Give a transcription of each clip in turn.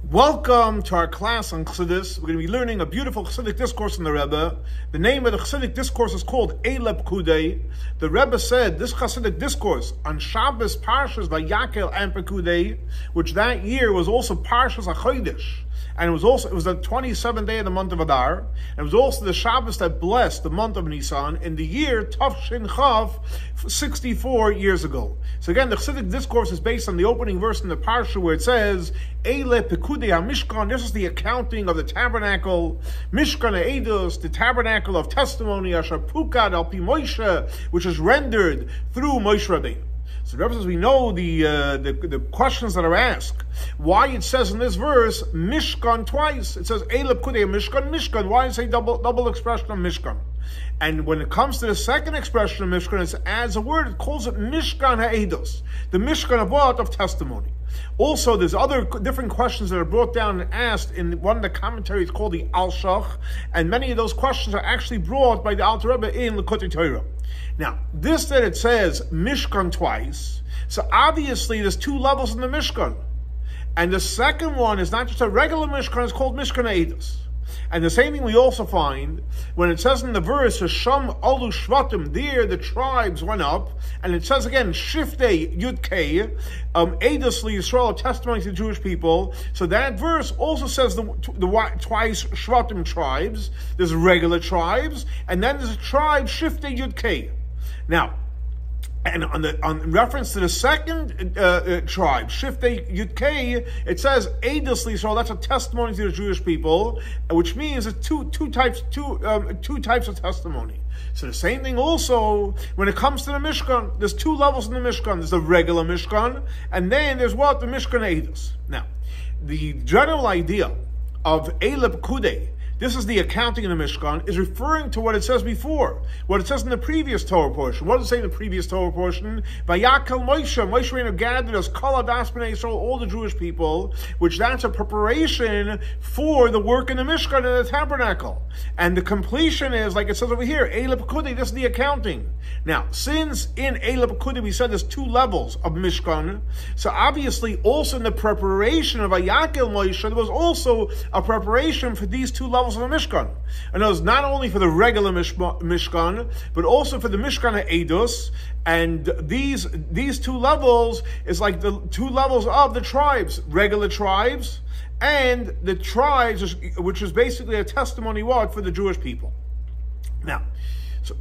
Welcome to our class on Chassidus. We're going to be learning a beautiful Chassidic discourse from the Rebbe. The name of the Chassidic discourse is called A Pekudei. The Rebbe said this Chassidic discourse on Shabbos, Parshas Vayakel and Pekudei, which that year was also Parshas HaChodesh, and it was the 27th day of the month of Adar, and it was also the Shabbos that blessed the month of ניסן in the year Tafshin Chav, 64 years ago. So again, the Chassidic discourse is based on the opening verse in the Parsha where it says, Eile Pekudei HaMishkan, this is the accounting of the Tabernacle, Mishkan HaEdos, the Tabernacle of Testimony, Asher Pukad Al Pi Moshe, which is rendered through Moshe Rabbeinu. So as we know the questions that are asked, why it says in this verse Mishkan twice. It says Eile Pekudei Mishkan, Mishkan. Why does it say double expression of Mishkan? And when it comes to the second expression of Mishkan, it adds a word. It calls it Mishkan HaEdos, the Mishkan of testimony. Also, there's other different questions that are brought down and asked in one of the commentaries called the Al-Shach, and many of those questions are actually brought by the Alter Rebbe in Likutei Torah. Now, this that it says Mishkan twice, so obviously there's two levels in the Mishkan. And the second one is not just a regular Mishkan, it's called Mishkan HaEdos. And the same thing we also find when it says in the verse, Sham Alu Shvatim, there the tribes went up, and it says again, Shiftei Yud Kei, Eidos Yisrael, testimony to the Jewish people. So that verse also says the twice Shvatim tribes. There's regular tribes, and then there's a tribe Shiftei Yud Kei. Now, and on reference to the second tribe, Shiftei Yud Kei, it says Eidos Yisrael. That's a testimony to the Jewish people, which means it's two types of testimony. So the same thing also when it comes to the Mishkan. There's two levels in the Mishkan. There's the regular Mishkan, and then there's what? The Mishkan Eidos. Now, the general idea of Eile Pekudei, this is the accounting in the Mishkan, is referring to what it says before, what it says in the previous Torah portion. What does it say in the previous Torah portion? Vayakel Moshe, Moshe Rabbeinu gathered us, Kol Adas Bnei Yisrael, all the Jewish people, which that's a preparation for the work in the Mishkan and the Tabernacle. And the completion is, like it says over here, Eile Pekudei, this is the accounting. Now, since in Eile Pekudei we said there's two levels of Mishkan, so obviously also in the preparation of Vayakel Moshe, there was also a preparation for these two levels of the Mishkan. And it was not only for the regular Mishkan, but also for the Mishkan HaEdos. And these two levels is like the two levels of the tribes, regular tribes, and the tribes, which is basically a testimony for the Jewish people. Now,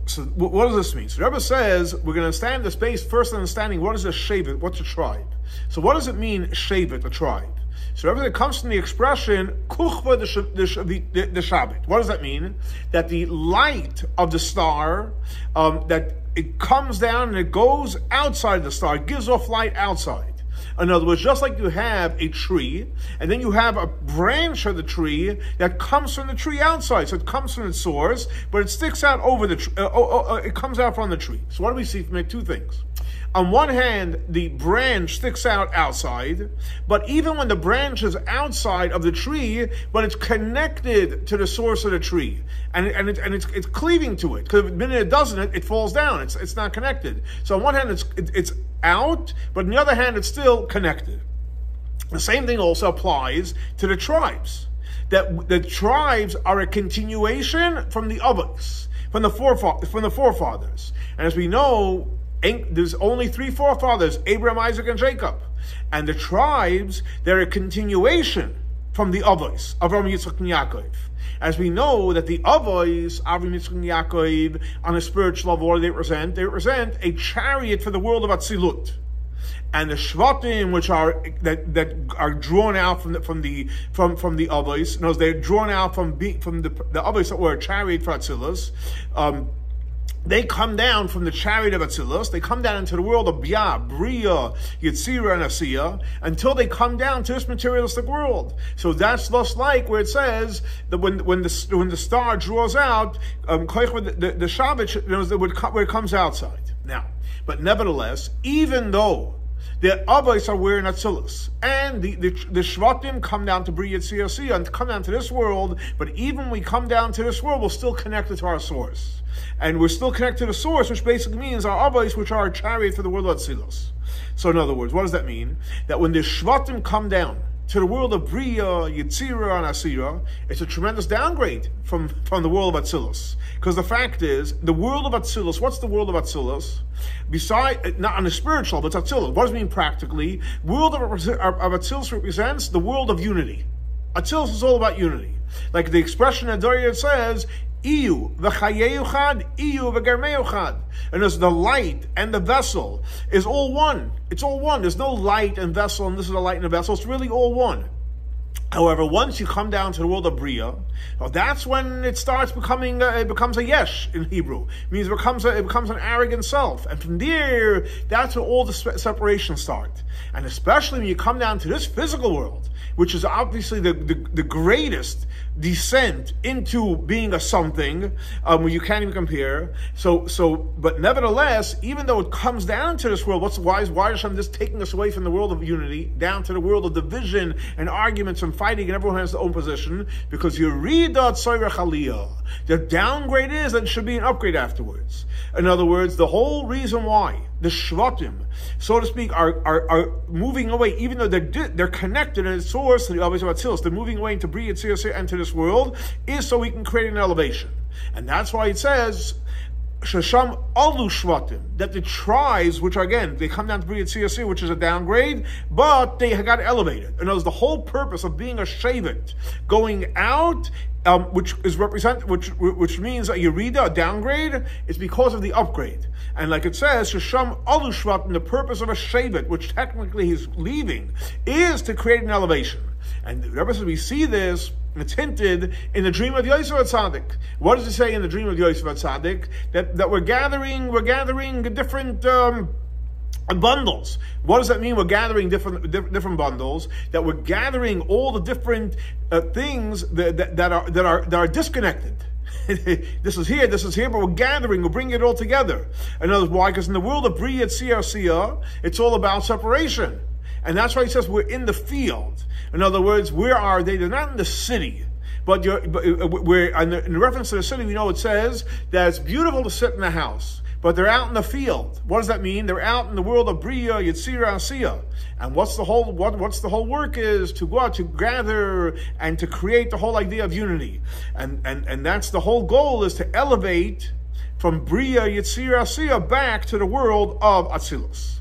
so what does this mean? So the Rebbe says we're going to understand this based first on understanding what is a shevet, what's a tribe. So what does it mean, shevet, a tribe? So everything comes from the expression kuchva the Shabbat. What does that mean? That the light of the star, that it comes down and it goes outside the star, it gives off light outside. In other words, just like you have a tree, and then you have a branch of the tree that comes from the tree outside. So it comes from its source, but it sticks out over the tree. It comes out from the tree. So what do we see from it? Two things. On one hand, the branch sticks out outside, but even when the branch is outside of the tree, but it's connected to the source of the tree, and it's cleaving to it. Because the minute it doesn't, it falls down. It's not connected. So on one hand, it's out, but on the other hand, it's still connected. The same thing also applies to the tribes. That the tribes are a continuation from the others, from the forefathers. And as we know, there's only three forefathers, Abraham, Isaac, and Jacob. And the tribes, they're a continuation from the Avos, Rabbi Yitzchok Minkowicz. As we know that the Avos, Rabbi Yitzchok Minkowicz, on a spiritual level, what do they represent? They represent a chariot for the world of Atzilut. And the Shvatim, which are that are drawn out from the Avos, knows they're drawn out from the Avos that were a chariot for Atzilus. They come down from the chariot of Atzilus, they come down into the world of Bia, Bria, Yetzirah, and Asiya, until they come down to this materialistic world. So that's just like where it says that when the star draws out, the Shabbat knows where it comes outside. Now, but nevertheless, even though the Avos are wearing Atzilus, and the Shvatim come down to Bria, Yetzirah, Asiya, and come down to this world, but even when we come down to this world, we're still connected to our source. And we're still connected to the source, which basically means our Avos, which are a chariot for the world of Atzilus. So in other words, what does that mean? That when the Shvatim come down to the world of Bria, Yetzira, and Asira, it's a tremendous downgrade from the world of Atzilus. Because the fact is, the world of Atzilus, what's the world of Atzilus? Besides, not on a spiritual, but it's Atzilus. What does it mean practically? World of Atzilus represents the world of unity. Atzilus is all about unity. Like the expression in Doria says, Iyu v'chayeuchad, iyu v'germeuchad. And as the light and the vessel is all one. It's all one. There's no light and vessel, and this is a light and a vessel. It's really all one. However, once you come down to the world of Bria, well, that's when it starts becoming, it becomes a yesh in Hebrew. It means it becomes an arrogant self. And from there, that's where all the separations start. And especially when you come down to this physical world, which is obviously the greatest descent into being a something, where you can't even compare. But nevertheless, even though it comes down to this world, why is Hashem just taking us away from the world of unity, down to the world of division and arguments and fighting, and everyone has their own position? Because you read the downgrade is that it should be an upgrade afterwards. In other words, the whole reason why the Shvatim, so to speak, are moving away, even though they're connected in its source to the Abbas of Atzilus, they're moving away into Bria, Yetzirah, and to this world, is so we can create an elevation. And that's why it says, Shasham Alu Shvatim, that the tribes, which are, again, they come down to Bria, Yetzirah, which is a downgrade, but they got elevated. In other words, the whole purpose of being a Shevet, going out, which means a yerida, a downgrade, is because of the upgrade. And like it says, Shasham Alu Shvatim, the purpose of a Shevet, which technically he's leaving, is to create an elevation. And the Rebbe says we see this, it's hinted in the dream of Yosef HaTzadik. What does it say in the dream of Yosef HaTzadik? That we're gathering different bundles. What does that mean? We're gathering different bundles. That we're gathering all the different things that are disconnected. This is here, but we're gathering, we're bringing it all together. In other words, why? Because in the world of Bria, Yetzirah, it's all about separation. And that's why he says we're in the field. In other words, where are they? They're not in the city. But in reference to the city, we know it says that it's beautiful to sit in a house. But they're out in the field. What does that mean? They're out in the world of Bria, Yetzirah, Asiyah. And what's the whole work is? To go out, to gather, and to create the whole idea of unity. And that's the whole goal, is to elevate from Bria, Yetzirah, Asiyah back to the world of Atzilus.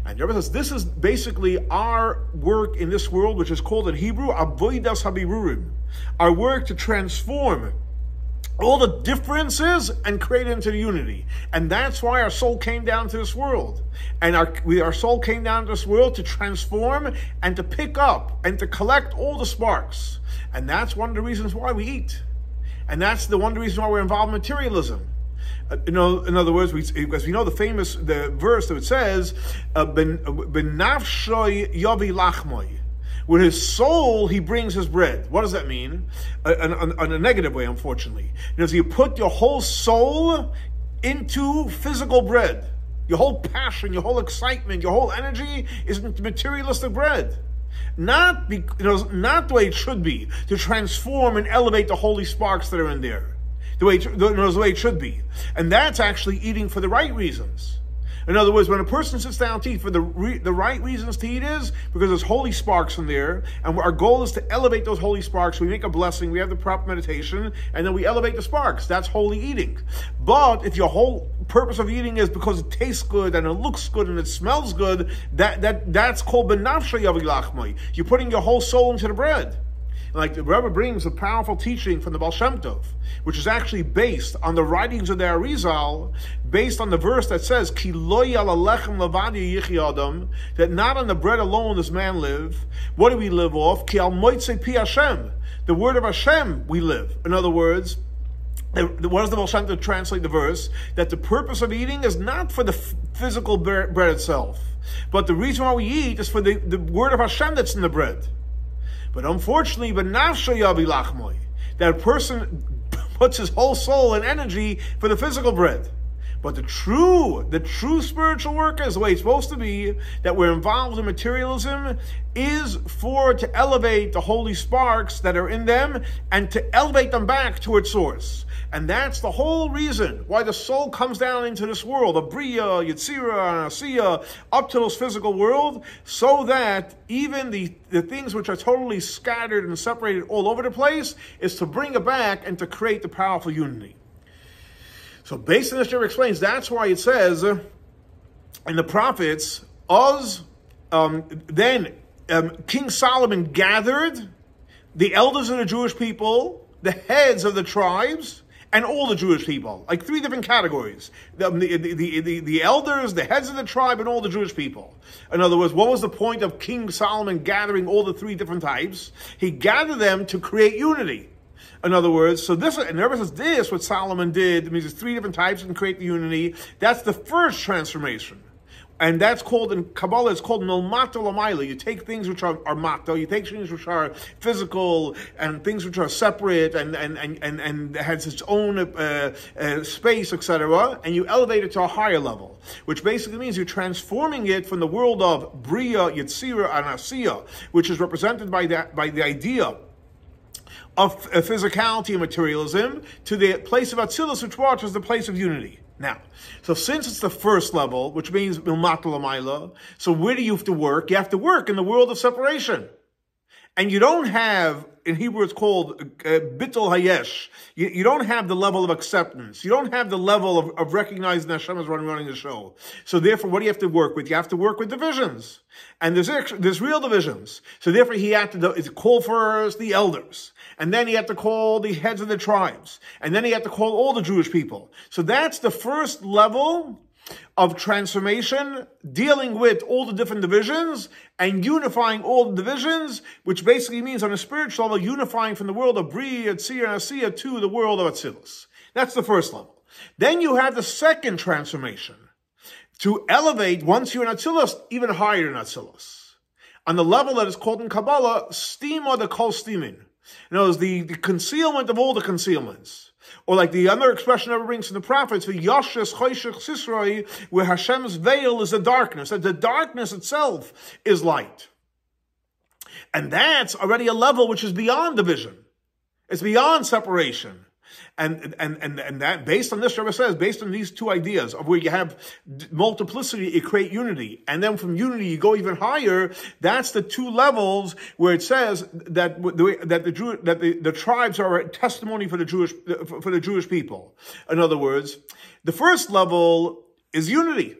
And the Rebbe says this is basically our work in this world, which is called in Hebrew Avodas HaBirurim. Our work to transform all the differences and create it into the unity. And that's why our soul came down to this world. And our soul came down to this world to transform and to pick up and to collect all the sparks. And that's one of the reasons why we eat. And that's one of the reasons why we're involved in materialism. In other words, because we know the verse that it says, "Benafshoy yavi lachmoy." With his soul, he brings his bread. What does that mean? In a negative way, unfortunately. You put your whole soul into physical bread. Your whole passion, your whole excitement, your whole energy is into materialistic bread. Not the way it should be, to transform and elevate the holy sparks that are in there. The way it should be. And that's actually eating for the right reasons. In other words, when a person sits down to eat, for the right reasons to eat is because there's holy sparks in there, and our goal is to elevate those holy sparks. We make a blessing, we have the proper meditation, and then we elevate the sparks. That's holy eating. But if your whole purpose of eating is because it tastes good, and it looks good, and it smells good, that's called benafsha yavi lachmai. You're putting your whole soul into the bread. Like the Rebbe brings a powerful teaching from the Baal Shem Tov, which is actually based on the writings of the Arizal, based on the verse that says, "Ki lo yal alechem levadi yichya adam," that not on the bread alone does man live. What do we live off? Ki al moitze pi Hashem, the word of Hashem we live. In other words, what does the Baal Shem Tov translate the verse? That the purpose of eating is not for the physical bread itself, but the reason why we eat is for the word of Hashem that's in the bread. But unfortunately, that a person puts his whole soul and energy for the physical bread. But the true spiritual work is the way it's supposed to be, that we're involved in materialism, is to elevate the holy sparks that are in them and to elevate them back to its source. And that's the whole reason why the soul comes down into this world of Bria, Yetzira, and Asiya, up to this physical world, so that even the things which are totally scattered and separated all over the place is to bring it back and to create the powerful unity. So based on this, Rebbe explains, that's why it says in the prophets, King Solomon gathered the elders of the Jewish people, the heads of the tribes, and all the Jewish people, like 3 different categories. The elders, the heads of the tribe, and all the Jewish people. In other words, what was the point of King Solomon gathering all the 3 different types? He gathered them to create unity. In other words, so this, and everybody says this, what Solomon did, it means there's 3 different types and create the unity. That's the first transformation. And that's called, in Kabbalah, it's called Milmata Lamaila. You take things which are mata, you take things which are physical, and things which are separate, and has its own space, etc., and you elevate it to a higher level, which basically means you're transforming it from the world of Bria, Yetzira, and Asiya, which is represented by the idea of physicality and materialism, to the place of Atzilus, which is the place of unity. Now, so since it's the first level, which means Milmata Lamaila, so where do you have to work? You have to work in the world of separation. And you don't have, in Hebrew it's called Bittul Hayesh. You don't have the level of acceptance. You don't have the level of recognizing that Hashem is running the show. So therefore, what do you have to work with? You have to work with divisions. And there's real divisions. So therefore, he had to call first the elders. And then he had to call the heads of the tribes. And then he had to call all the Jewish people. So that's the first level of transformation, dealing with all the different divisions and unifying all the divisions, which basically means on a spiritual level, unifying from the world of Bria, Tzir, and Asiya to the world of Atzilus. That's the first level. Then you have the second transformation, to elevate, once you're in Atzilus, even higher than Atzilus. On the level that is called in Kabbalah, Stima the Kol Stimin. In other words, the concealment of all the concealments. Or like the other expression that brings from the prophets, Yashes Choshech Sisroi, where Hashem's veil is the darkness, that the darkness itself is light. And that's already a level which is beyond division. It's beyond separation. And that, based on this, Rebbe says, based on these 2 ideas of where you have multiplicity, you create unity, and then from unity you go even higher. That's the 2 levels where it says that the tribes are a testimony for the Jewish people. In other words, the first level is unity.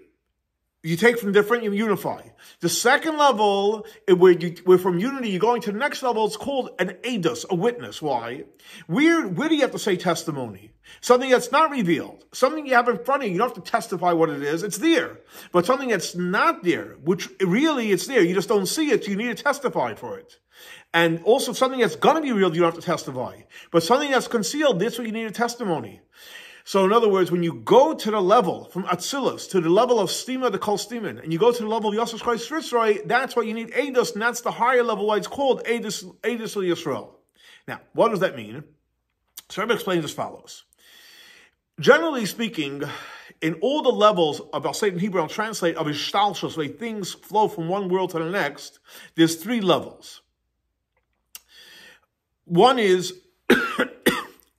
You take from different, you unify. The second level, where from unity you're going to the next level, it's called an edus, a witness. Why? Where do you have to say testimony? Something that's not revealed. Something you have in front of you. You don't have to testify what it is. It's there. But something that's not there, which really it's there. You just don't see it. So you need to testify for it. And also something that's going to be real, you don't have to testify. But something that's concealed, that's what you need a testimony. So in other words, when you go to the level from Atzilus to the level of Stima the Kol Stimin, and you go to the level of Yosef Christ Ritzroi, that's why you need Eidos, and that's the higher level why it's called Eidos Yisrael. Now, what does that mean? So Rebbe explains as follows. Generally speaking, in all the levels of, I'll say it in Hebrew, I'll translate, of Ishtalshus, where things flow from one world to the next, there's 3 levels. One is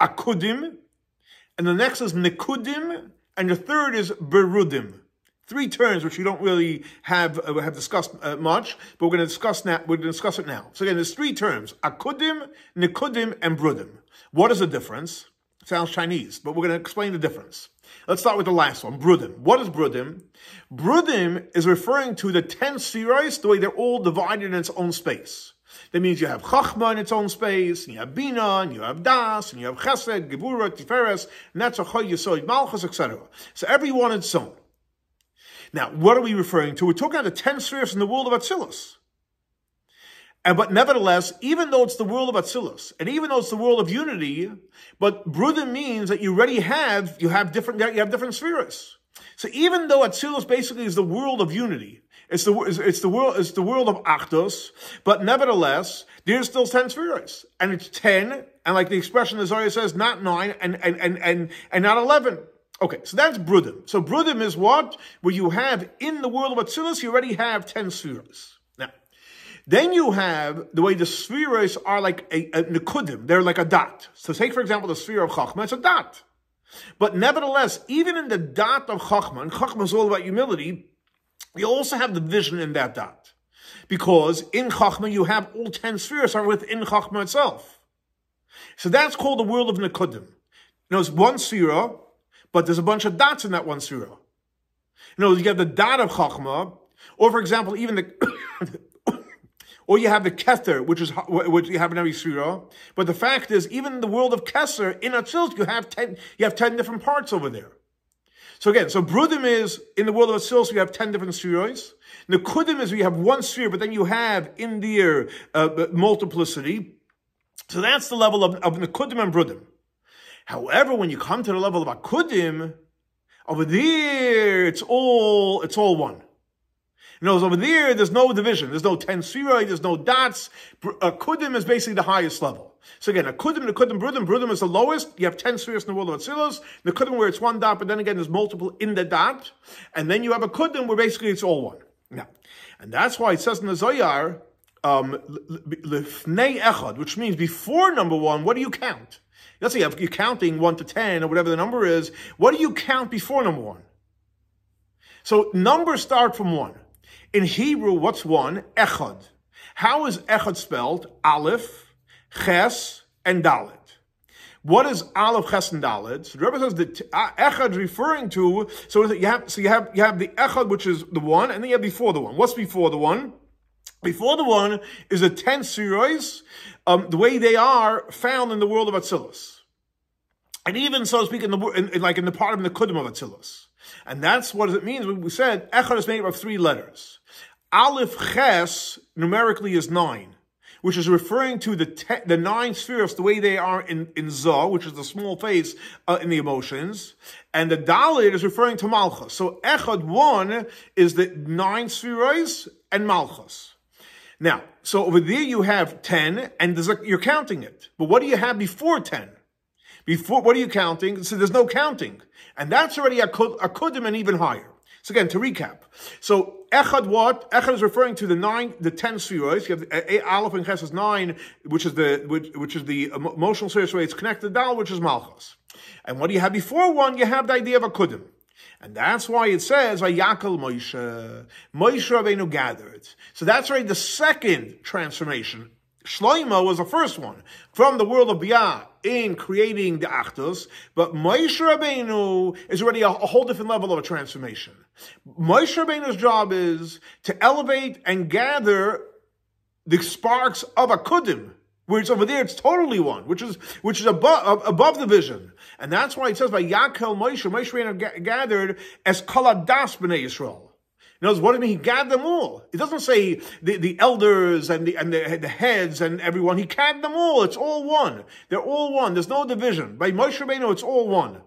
Akudim, and the next is Nekudim, and the third is Berudim. 3 terms which we don't really have discussed much, but we're going to discuss now. We're going to discuss it now. So again, there's 3 terms: Akudim, Nekudim, and Brudim. What is the difference? It sounds Chinese, but we're going to explain the difference. Let's start with the last one, Brudim. What is Brudim? Brudim is referring to the 10 Sfiros, the way they're all divided in its own space. That means you have Chachma in its own space, and you have Bina, and you have Das, and you have Chesed, Gevura, Tiferes, Netzach, Yesod, Malchus, etc. So every one its own. Now, what are we referring to? We're talking about the 10 spheres in the world of Atzilus. But nevertheless, even though it's the world of Atzilus, and even though it's the world of unity, but Brudim means that you already have different spheres. So even though Atzilus basically is the world of unity, it's the world of Achdos, but nevertheless, there's still 10 spheres. And it's 10, and like the expression the Zohar says, not 9 and not 11. Okay, so that's Brudim. So Brudim is what? Where you have, in the world of Atzilus, you already have 10 spheres. Now, then you have the way the spheres are like a nekudim. They're like a dot. So take, for example, the sphere of Chachma. It's a dot. But nevertheless, even in the dot of Chachma, and Chachma is all about humility, you also have the vision in that dot. Because in Chachma, you have all 10 spheres are within Chachma itself. So that's called the world of nekudim. It's one sphere, but there's a bunch of dots in that one sphere. You have the dot of Chachma, or for example, even the, or you have the Kether, which you have in every sphere. But the fact is, even in the world of Kesser, in Atzilus, you have 10 different parts over there. So again, so Brudim is, in the world of Atzilus, you have 10 different spheres. Nekudim is, we have one sphere, but then you have in there multiplicity. So that's the level of Nekudim and Brudim. However, when you come to the level of Akudim, over there, it's all one. Over there, there's no division. There's no 10 spheroi, there's no dots. Akudim is basically the highest level. So again, Akudim, Nekudim, Brudim. Brudim is the lowest. You have 10 spheres in the world of Atzilus. Nekudim where it's one dot, but then again, there's multiple in the dot. And then you have Akudim where basically it's all one. Now, and that's why it says in the Zohar, Lifnei Echad, which means before number one, what do you count? Let's say you're counting 1 to 10 or whatever the number is. What do you count before number one? So numbers start from 1. In Hebrew, what's 1? Echad. How is Echad spelled? Aleph, Ches, and Dalet. What is Aleph, Ches, and Dalet? So the Rebbe says that Echad is referring to, so you have the Echad, which is the 1, and then you have before the 1. What's before the 1? Before the 1 is the 10 spheroids, the way they are found in the world of Atzilus. And even, so to speak, in the part of the Nekudim of Atzilus. And that's what it means. We said, Echad is made up of 3 letters. Aleph Ches, numerically, is 9, which is referring to the 9 spheres, the way they are in Zoh, which is the small face in the emotions. And the Dalet is referring to Malchus. So Echad 1 is the 9 spheres and Malchus. Now, so over there you have 10, and you're counting it. But what do you have before 10? What are you counting? So there's no counting. And that's already a kudim and even higher. So again, to recap. So Echad what? Echad is referring to the 10 spheroids. You have Aleph and Ches is 9, which is the emotional sphere, so it's connected to Dal, which is Malchus. And what do you have before 1? You have the idea of a kudim. And that's why it says, Vayakal Moshe Rabbeinu gathered. So that's already the second transformation. Shlomo was the first one from the world of Biyah in creating the Achdus, but Moshe Rabbeinu is already a whole different level of a transformation. Moshe Rabbeinu's job is to elevate and gather the sparks of a Kudim, where it's over there, it's totally one, which is above the vision. And that's why it says by Yakel Moshe Rabbeinu gathered as Kaladas B'nai Yisrael. In other words, what do you mean? He gathered them all. It doesn't say the elders and the heads and everyone. He gathered them all. It's all one. They're all one. There's no division. By Moshe Rabbeinu, it's all one.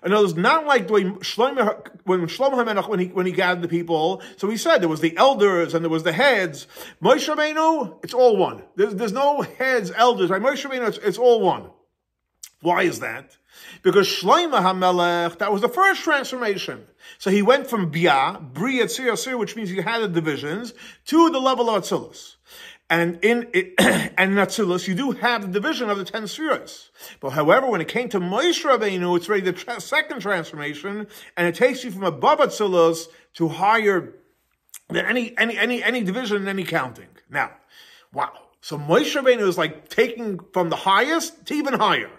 In other words, not like the way Shlomo HaMelech, when he gathered the people. So he said there was the elders and there was the heads. Moshe Rabbeinu, it's all one. There's no heads, elders. By Moshe Rabbeinu, it's all one. Why is that? Because Shlomo HaMelech, that was the first transformation. So he went from Bia, Bri, Etzir, Asir, which means you had the divisions, to the level of Atzilus. And in Atzilus, you do have the division of the 10 spheres. But however, when it came to Moshe Rabbeinu, it's really the second transformation, and it takes you from above Atzilus to higher than any division and any counting. Now, wow. So Moshe Rabbeinu is like taking from the highest to even higher.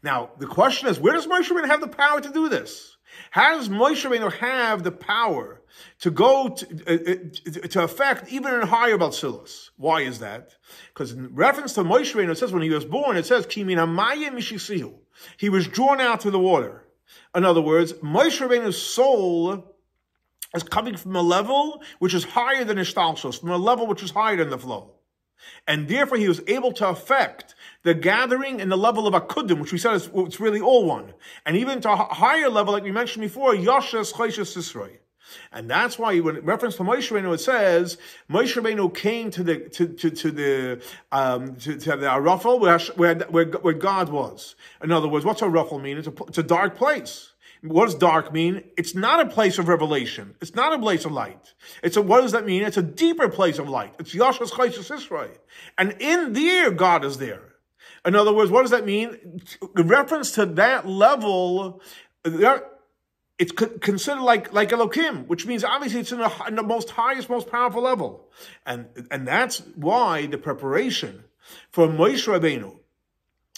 Now, the question is, where does Moshe Rabbeinu have the power to do this? How does Moshe Rabbeinu have the power to go to affect even in higher Atzilus? Why is that? Because in reference to Moshe Rabbeinu, it says when he was born, it says, Ki min hamayim mishisihu. He was drawn out to the water. In other words, Moshe Rabbeinu's soul is coming from a level which is higher than Ishtalshus, from a level which is higher than the flow. And therefore, he was able to affect the gathering in the level of Akudim, which we said it's really all one. And even to a higher level, like we mentioned before, Yoshes, Choshes, Sisroi. And that's why, when in reference to Moshe Rabbeinu, it says Moshe Rabbeinu came to the Arafel where God was. In other words, what's Arafel mean? It's a dark place. What does dark mean? It's not a place of revelation. It's not a place of light. What does that mean? It's a deeper place of light. It's Yashas Chayshas Israel. And in there, God is there. In other words, what does that mean? In reference to that level, it's considered like Elokim, which means obviously it's in the most highest, most powerful level. And that's why the preparation for Moshe Rabbeinu,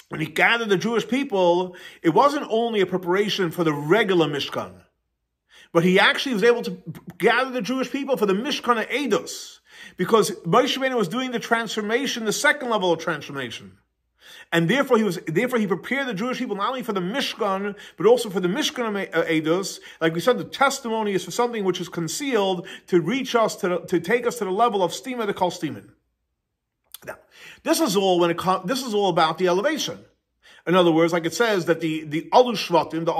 when he gathered the Jewish people, it wasn't only a preparation for the regular Mishkan, but he actually was able to gather the Jewish people for the Mishkan of Eidos, because Moshe Rabbeinu was doing the transformation, the second level of transformation. And therefore he prepared the Jewish people not only for the Mishkan, but also for the Mishkan of Eidos. Like we said, the testimony is for something which is concealed to reach us, to take us to the level of Stima, the Kol Stimin. Now, this is all about the elevation. In other words, like it says that the Alu Shvatim, the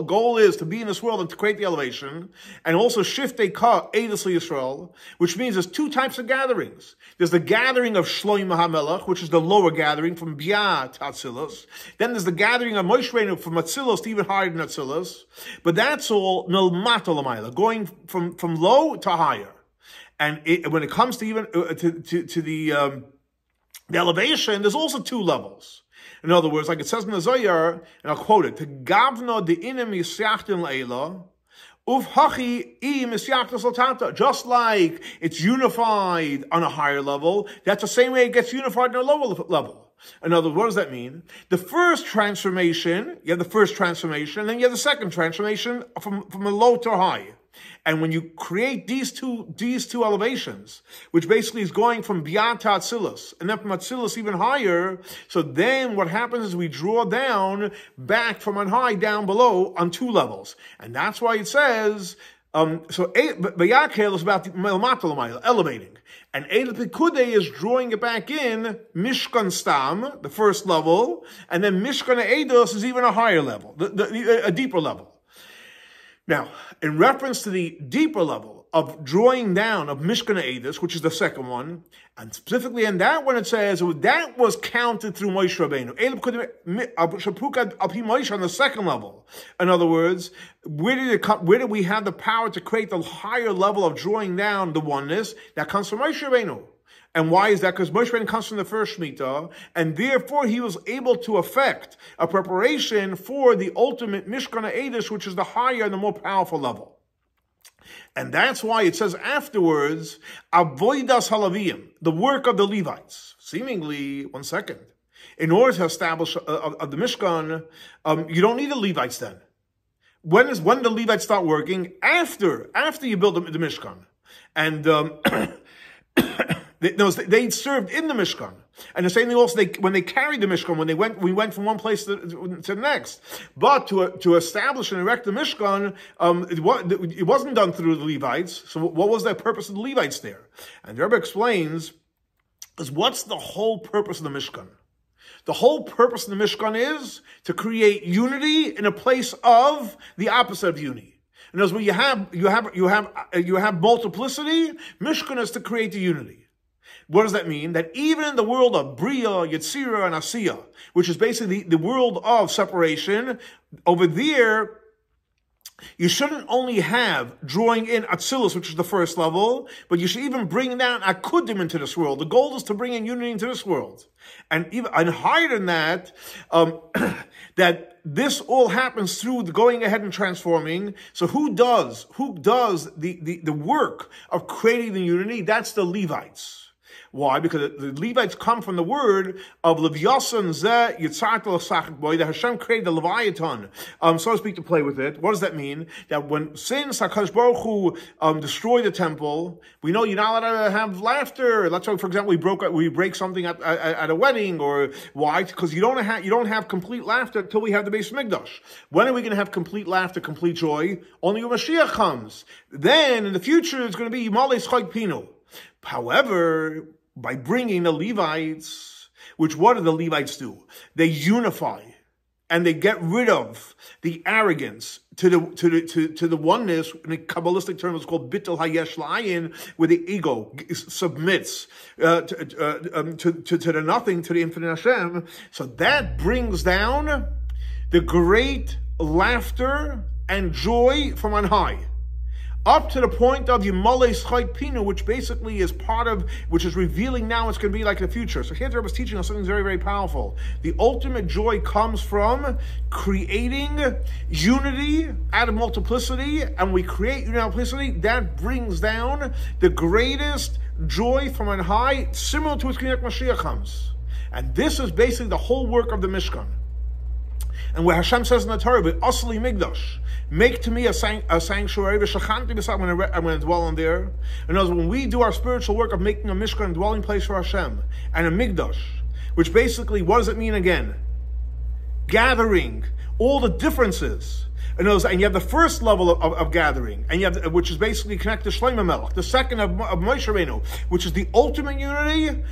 goal is to be in this world and to create the elevation, and also shift a ka Eidos Yisrael, which means there's two types of gatherings. There's the gathering of Shloim HaMelech, which is the lower gathering from Bia to Atzilus. Then there's the gathering of Moshe Rabbeinu from Atzilus to even higher than Atzilus. But that's all Milmata L'mayla, going from low to higher. And when it comes to even to the elevation, there's also two levels. In other words, like it says in the Zohar, and I'll quote it, "Gavno de inem yisyachtin leila, uvhachi im yisyachtas latata." Just like it's unified on a higher level, that's the same way it gets unified on a lower level. In other words, what does that mean? The first transformation, you have the first transformation, and then you have the second transformation from a low to a high. And when you create these two elevations, which basically is going from Biyah to Atzilus, and then from Atzilus even higher, so then what happens is we draw down back from on high down below on two levels. And that's why it says, Bayakel is about elevating. And Pekudei is drawing it back in, Mishkan Stam, the first level, and then Mishkan Eidos is even a higher level, a deeper level. Now, in reference to the deeper level of drawing down of Mishkan Eidos, which is the second one, and specifically in that one it says that was counted through Moshe Rabbeinu. On the second level. In other words, where did we have the power to create the higher level of drawing down the oneness? That comes from Moshe Rabbeinu. And why is that? Because Moshe Rabbeinu comes from the first Shemitah, and therefore he was able to effect a preparation for the ultimate Mishkan Eidos, which is the higher and the more powerful level. And that's why it says afterwards, Avodas Halavim, the work of the Levites. Seemingly, one second, in order to establish the Mishkan, you don't need the Levites then. When the Levites start working? After you build the Mishkan. And they served in the Mishkan. And the same thing also, when they carried the Mishkan, we went from one place to the next. But to establish and erect the Mishkan, it wasn't done through the Levites. So what was the purpose of the Levites there? And the Rebbe explains, is what's the whole purpose of the Mishkan? The whole purpose of the Mishkan is to create unity in a place of the opposite of unity. In other words, you have multiplicity. Mishkan is to create the unity. What does that mean? That even in the world of Bria, Yetzirah, and Asiya, which is basically the world of separation, over there, you shouldn't only have drawing in Atzilus, which is the first level, but you should even bring down Akudim into this world. The goal is to bring in unity into this world. And higher than that, that this all happens through the going ahead and transforming. So who does the work of creating the unity? That's the Levites. Why? Because the Levites come from the word of Levyasan Zeh Yitzhak L'Sachik Boy, that Hashem created the Leviathan, so to speak, to play with it. What does that mean? That since HaKadosh Baruch Hu destroyed the temple, we know you're not allowed to have laughter. Let's say, for example, we break something at a wedding, or why? Because you don't have complete laughter until we have the Beis Mikdash. When are we going to have complete laughter, complete joy? Only when Mashiach comes. Then in the future, it's going to be Yimalei Schag Pinu. However, by bringing the Levites, what do the Levites do? They unify and they get rid of the arrogance to the oneness. In a Kabbalistic term, it's called Bittul Hayesh La'ayin, where the ego submits to the nothing, to the infinite Hashem. So that brings down the great laughter and joy from on high, up to the point of Yimale Schait Pinu, which basically is part of, which is revealing now it's going to be like the future. So here the Rebbe is teaching us something very, very powerful. The ultimate joy comes from creating unity out of multiplicity, and we create unity out of multiplicity. That brings down the greatest joy from on high, similar to its Kinek Mashiach comes. And this is basically the whole work of the Mishkan. And where Hashem says in the Torah, "Asli Migdash," make to me a sanctuary. I'm going to dwell in there. In other words, when we do our spiritual work of making a Mishkan, a dwelling place for Hashem, and a Migdash, which basically, what does it mean again? Gathering all the differences. And you have the first level of gathering, and you have which is basically connected to Shlomo Melech. The second of Moshe Rabbeinu, which is the ultimate unity.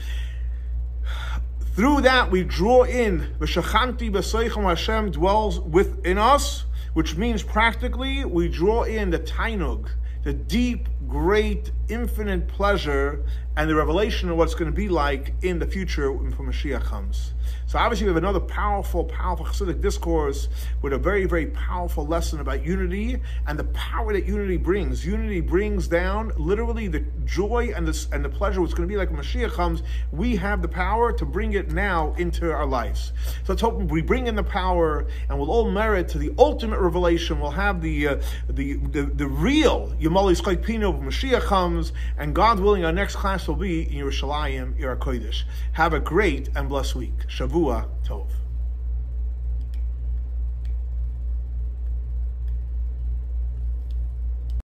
Through that, we draw in V'shachanti b'seichem, Hashem dwells within us, which means practically we draw in the tainug, the deep, great, infinite pleasure and the revelation of what's going to be like in the future when Mashiach comes. So obviously we have another powerful Hasidic discourse with a very, very powerful lesson about unity and the power that unity brings. Unity brings down literally the joy and the pleasure what's going to be like when Mashiach comes. We have the power to bring it now into our lives. So let's hope we bring in the power and we'll all merit to the ultimate revelation. We'll have the real Yimali Schait Pinu when Mashiach comes, and God willing, our next class will be in Yerushalayim, Ir HaKodesh. Have a great and blessed week. Shavua Tov.